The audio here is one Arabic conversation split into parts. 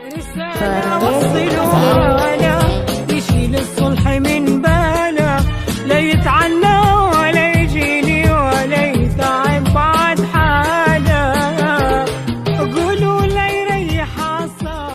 رسالة وصلوها له يشيل الصلح من باله، لا يتعنى ولا يجيني ولا يتعب بعد حاله، قولوا لا يريح عصا.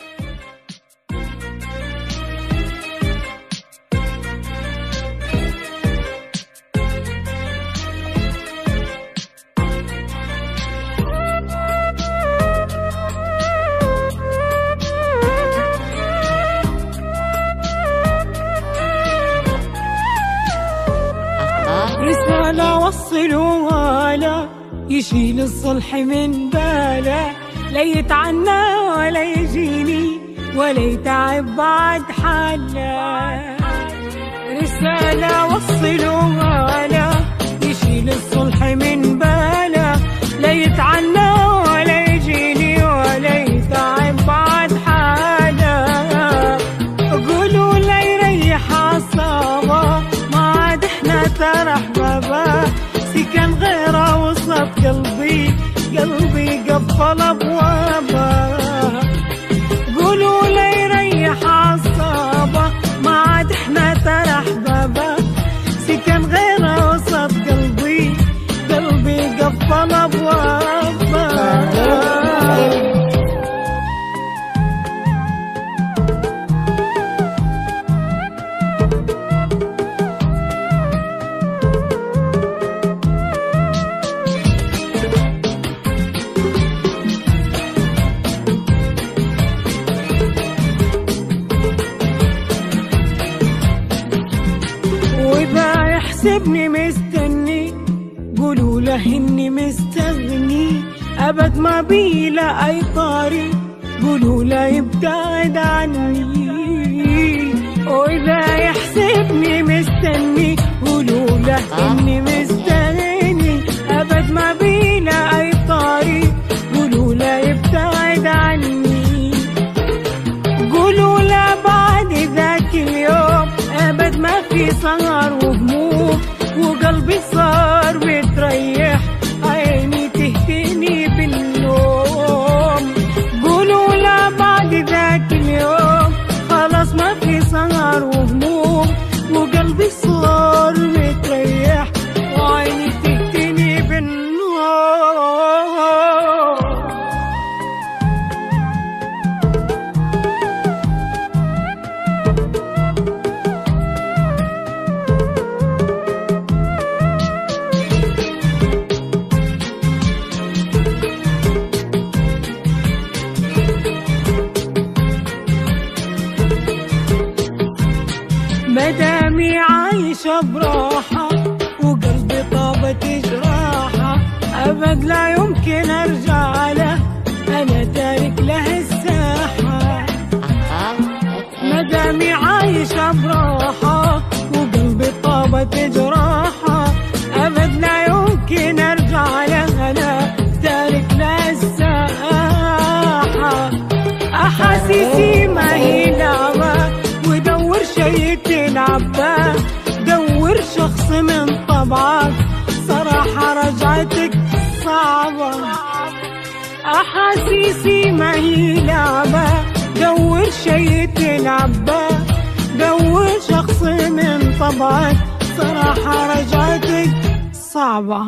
رسالة وصلوها له يشيل الصلح من باله، لا يتعنى ولا يجيني ولا يتعب بعد حاله. رسالة وصلوها له يشيل الصلح من باله، لا يتعنى ولا يجيني ولا يتعب بعد حاله، قولوا لا يريح عصابه، ما عاد احنا ترى احبابه، سكن غيره وسط قلبي قفل ابوابه، قولوا لا يريح عصابه، ما عاد احنا ترى احبابه، سكن غيره وسط قلبي قفل ابوابه. يحسبني مستني قولوا له اني مستغني، ابد ما بي لا اي طريق قولوا له يبتعد عني، واذا يحسبني مستني قولوا له اني مستغني، ابد ما بي لا اي طريق قولوا له يبتعد عني، قولوا له بعد ذاك اليوم ابد ما في سهر وهموم، وقلبي صار متريح عيني تهتني بالنوم، قولوا لا بعد ذاك اليوم خلاص ما في سهر وهموم، وقلبي صار متريح وعيني تهتني بالنوم. مدامي عايشة براحة وقلبي طابت جراحة، أبد لا يمكن أرجع له، أنا تارك له الساحة. مدامي عايشة براحة وقلبي طابت جراحة، أبد لا يمكن أرجع له، أنا تارك له الساحة. أحاسيسي ما هي لعبة ودور شي تلعب به، دور شخص من طبعك صراحة رجعتك صعبة. أحاسيسي ما هي لعبة دور شي تلعب به، دور شخص من طبعك صراحة رجعتك صعبة.